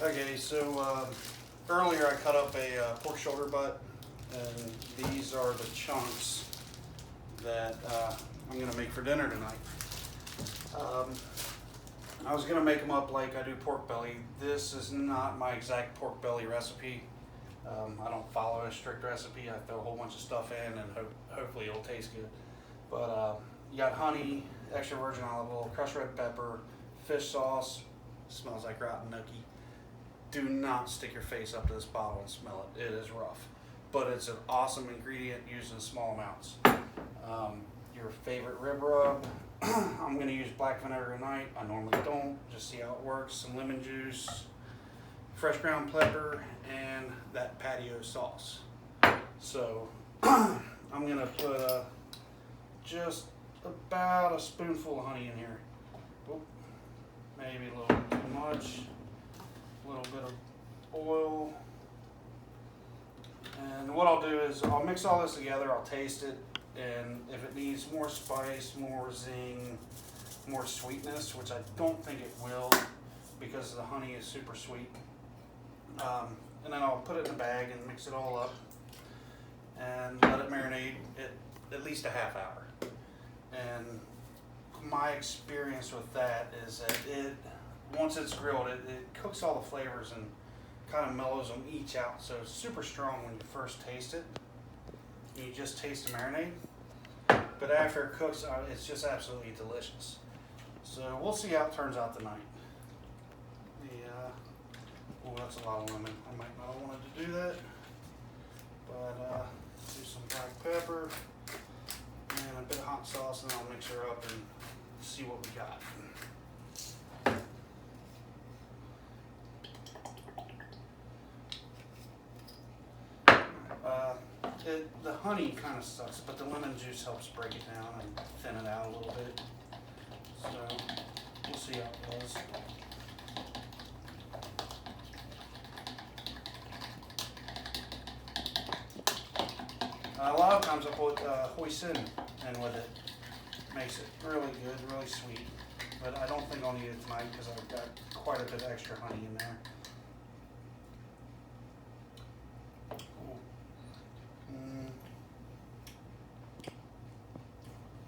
Okay, so earlier I cut up a pork shoulder butt, and these are the chunks that I'm gonna make for dinner tonight. I was gonna make them up like I do pork belly. This is not my exact pork belly recipe. I don't follow a strict recipe. I throw a whole bunch of stuff in, and hopefully it'll taste good. But you got honey, extra virgin olive oil, crushed red pepper, fish sauce. Smells like rotten nookie. Do not stick your face up to this bottle and smell it. It is rough, but it's an awesome ingredient used in small amounts. Your favorite rib rub. I'm going to use black vinegar tonight. I normally don't. Just see how it works. Some lemon juice, fresh ground pepper, and that patio sauce. So I'm going to put just about a spoonful of honey in here. Oop, maybe a little bit too much. A little bit of oil. And what I'll do is I'll mix all this together. I'll taste it. And if it needs more spice, more zing, more sweetness, which I don't think it will because the honey is super sweet. And then I'll put it in a bag and mix it all up and let it marinate at least a half hour. And my experience with that is that once it's grilled, it cooks all the flavors and kind of mellows them each out. So it's super strong when you first taste it. You just taste the marinade, but after it cooks, it's just absolutely delicious. So we'll see how it turns out tonight. Oh, that's a lot of lemon. I might not have wanted to do that, but do some black pepper and a bit of hot sauce, and I'll mix her up and see what we got. The honey kind of sucks, but the lemon juice helps break it down and thin it out a little bit. So we'll see how it goes. A lot of times I put hoisin in with it. Makes it really good, really sweet. But I don't think I'll need it tonight because I've got quite a bit of extra honey in there.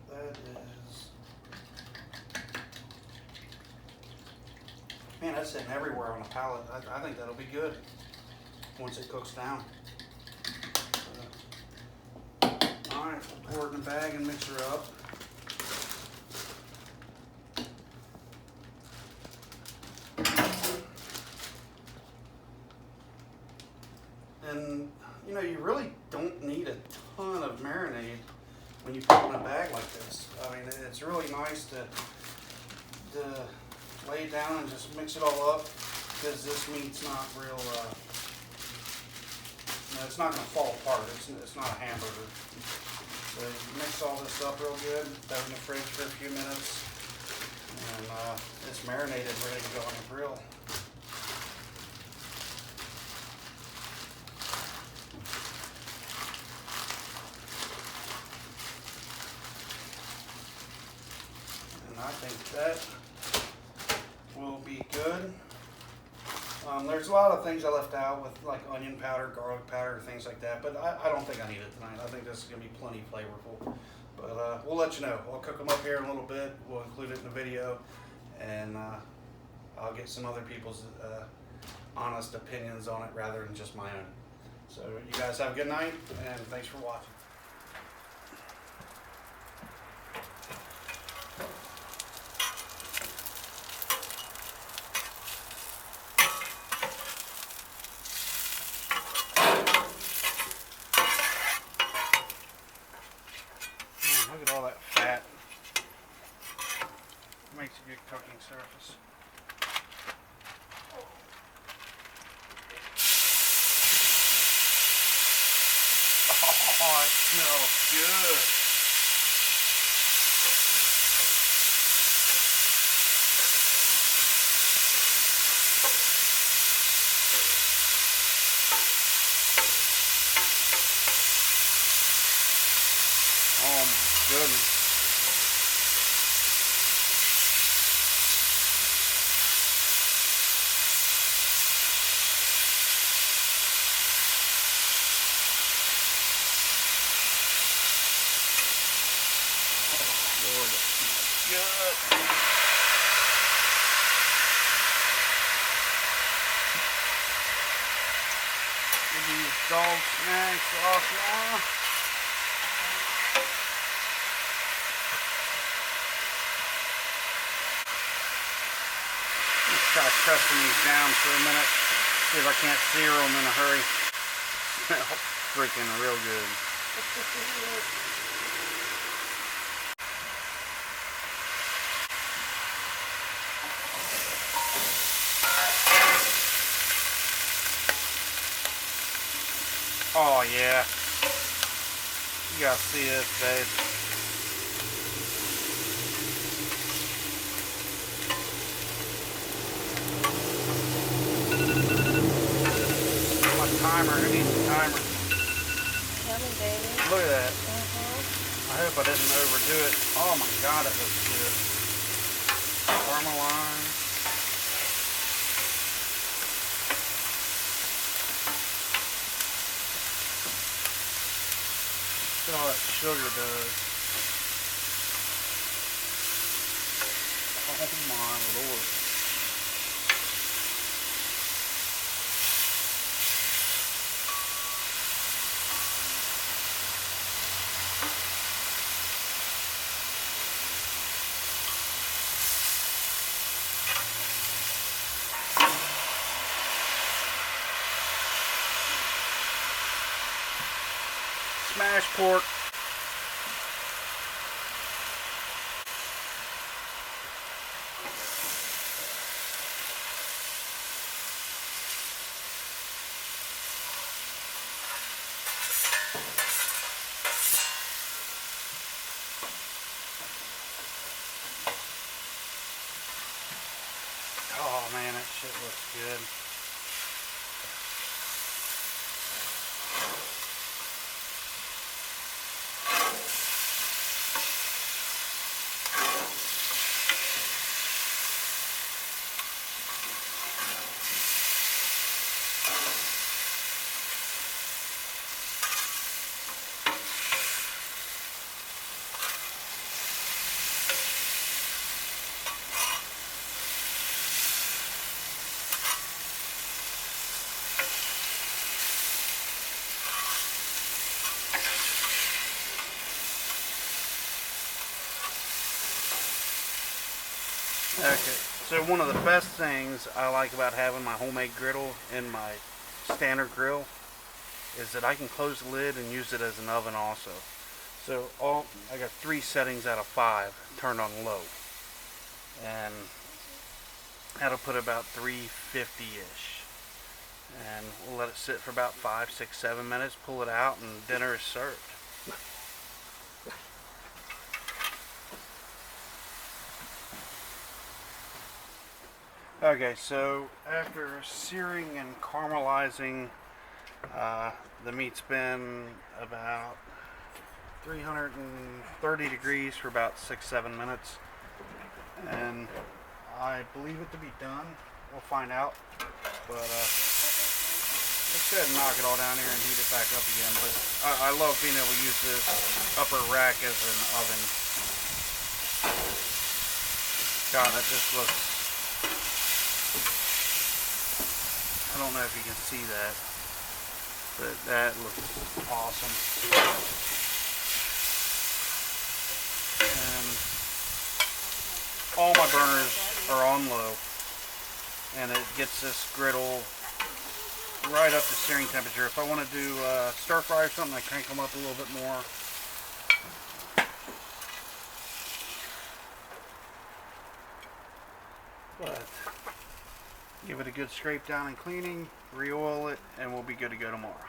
That is, man, that's sitting everywhere on the pallet. I think that'll be good once it cooks down. Alright, we'll pour it in a bag and mix her up. And, you know, you really don't need a ton of marinade when you put it in a bag like this. I mean, it's really nice to lay it down and just mix it all up, because this meat's not real, it's not going to fall apart. It's not a hamburger. So you mix all this up real good, throw it in the fridge for a few minutes, and it's marinated, ready to go on the grill. I think that will be good. There's a lot of things I left out with like onion powder, garlic powder, things like that, but I don't think I need it tonight. I think this is going to be plenty flavorful. But we'll let you know. I'll cook them up here in a little bit. We'll include it in the video, and I'll get some other people's honest opinions on it rather than just my own. So you guys have a good night, and thanks for watching. Look at all that fat. Makes a good cooking surface. Oh, it smells good. Oh my goodness. little bit. Good. Give these dog snacks off now. Let's try pressing these down for a minute. See if I can't sear them in a hurry. Smell freaking real good. Oh yeah. You gotta see this, babe. My timer, who needs a timer? Tell me, baby. Look at that. I hope I didn't overdo it. Oh my god, it looks good. Caramelized. Look at all that sugar does. Oh my lord. Smashed pork. Oh man, that shit looks good. Okay, so one of the best things I like about having my homemade griddle in my standard grill is that I can close the lid and use it as an oven also. So I got 3 settings out of 5 turned on low, and that'll put about 350-ish, and we'll let it sit for about 5, 6, 7 minutes, pull it out, and dinner is served. Okay, so after searing and caramelizing, the meat's been about 330 degrees for about 6-7 minutes, and I believe it to be done. We'll find out, but let's go ahead and knock it all down here and heat it back up again. But I love being able to use this upper rack as an oven. God, that just looks, I don't know if you can see that, but that looks awesome. And all my burners are on low, and it gets this griddle right up to searing temperature. If I want to do stir fry or something, I crank them up a little bit more. But give it a good scrape down and cleaning, re-oil it, and we'll be good to go tomorrow.